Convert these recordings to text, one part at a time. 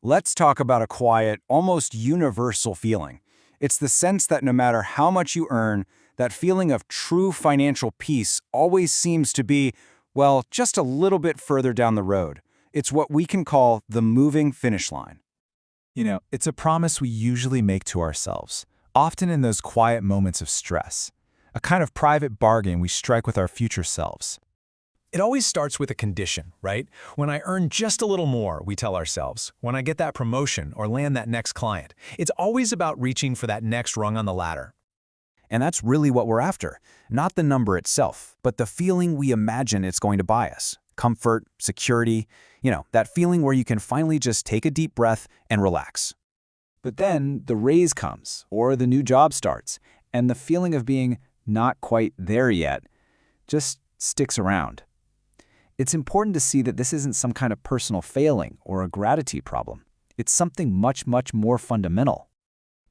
Let's talk about a quiet, almost universal feeling. It's the sense that no matter how much you earn, that feeling of true financial peace always seems to be, well, just a little bit further down the road. It's what we can call the moving finish line. It's a promise we usually make to ourselves, often in those quiet moments of stress. A kind of private bargain we strike with our future selves. It always starts with a condition, right? When I earn just a little more, we tell ourselves. When I get that promotion or land that next client. It's always about reaching for that next rung on the ladder. And that's really what we're after. Not the number itself, but the feeling we imagine it's going to buy us. Comfort, security, that feeling where you can finally just take a deep breath and relax. But then the raise comes, or the new job starts, and the feeling of being not quite there yet just sticks around. It's important to see that this isn't some kind of personal failing or a gratitude problem. It's something much, much more fundamental.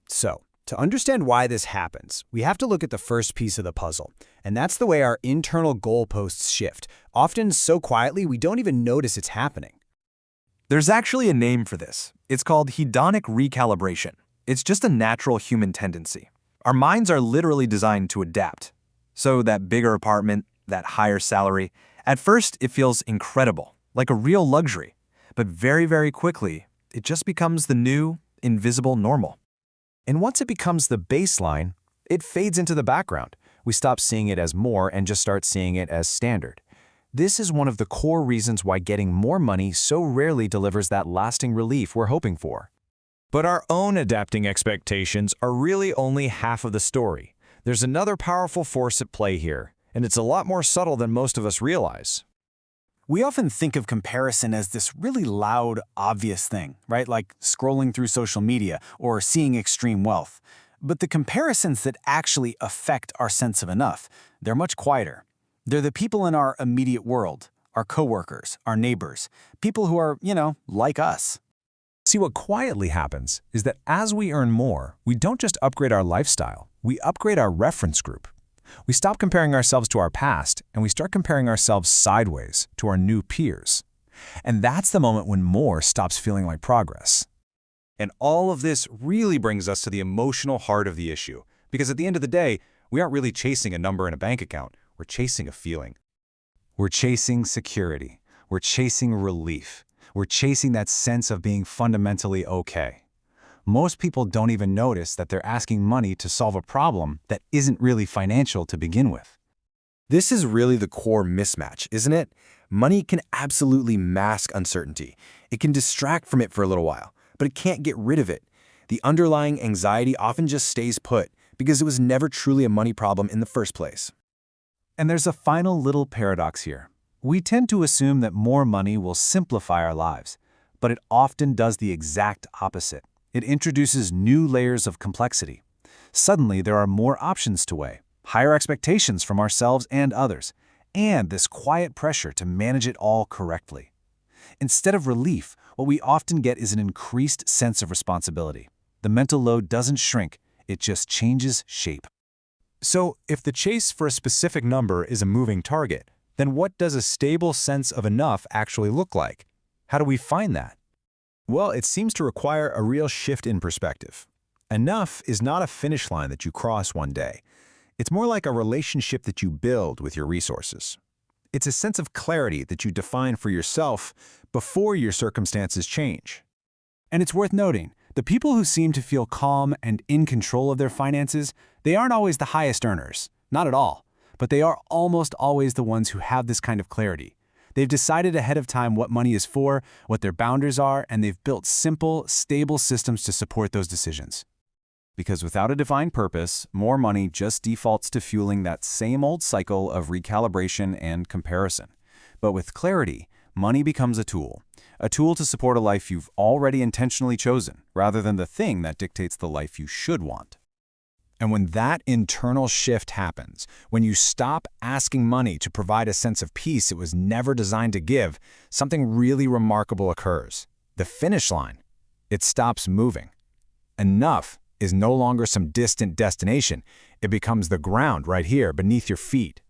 So, to understand why this happens, we have to look at the first piece of the puzzle, and that's the way our internal goalposts shift, often so quietly we don't even notice it's happening. There's actually a name for this. It's called hedonic recalibration. It's just a natural human tendency. Our minds are literally designed to adapt. So that bigger apartment, that higher salary, at first it feels incredible, like a real luxury. But very, very quickly, it just becomes the new, invisible normal. And once it becomes the baseline, it fades into the background. We stop seeing it as more and just start seeing it as standard. This is one of the core reasons why getting more money so rarely delivers that lasting relief we're hoping for. But our own adapting expectations are really only half of the story. There's another powerful force at play here, and it's a lot more subtle than most of us realize. We often think of comparison as this really loud, obvious thing, right? Like scrolling through social media or seeing extreme wealth. But the comparisons that actually affect our sense of enough, they're much quieter. They're the people in our immediate world, our coworkers, our neighbors, people who are, like us. See, what quietly happens is that as we earn more, we don't just upgrade our lifestyle, we upgrade our reference group. We stop comparing ourselves to our past, and we start comparing ourselves sideways to our new peers. And that's the moment when more stops feeling like progress. And all of this really brings us to the emotional heart of the issue, because at the end of the day, we aren't really chasing a number in a bank account, we're chasing a feeling. We're chasing security. We're chasing relief. We're chasing that sense of being fundamentally okay. Most people don't even notice that they're asking money to solve a problem that isn't really financial to begin with. This is really the core mismatch, isn't it? Money can absolutely mask uncertainty. It can distract from it for a little while, but it can't get rid of it. The underlying anxiety often just stays put because it was never truly a money problem in the first place. And there's a final little paradox here. We tend to assume that more money will simplify our lives, but it often does the exact opposite. It introduces new layers of complexity. Suddenly, there are more options to weigh, higher expectations from ourselves and others, and this quiet pressure to manage it all correctly. Instead of relief, what we often get is an increased sense of responsibility. The mental load doesn't shrink, it just changes shape. So, if the chase for a specific number is a moving target, then what does a stable sense of enough actually look like? How do we find that? Well, it seems to require a real shift in perspective. Enough is not a finish line that you cross one day. It's more like a relationship that you build with your resources. It's a sense of clarity that you define for yourself before your circumstances change. And it's worth noting, the people who seem to feel calm and in control of their finances, they aren't always the highest earners. Not at all. But they are almost always the ones who have this kind of clarity. They've decided ahead of time what money is for, what their boundaries are, and they've built simple, stable systems to support those decisions. Because without a defined purpose, more money just defaults to fueling that same old cycle of recalibration and comparison. But with clarity, money becomes a tool to support a life you've already intentionally chosen, rather than the thing that dictates the life you should want. And when that internal shift happens, when you stop asking money to provide a sense of peace it was never designed to give, something really remarkable occurs. The finish line, it stops moving. Enough is no longer some distant destination. It becomes the ground right here beneath your feet.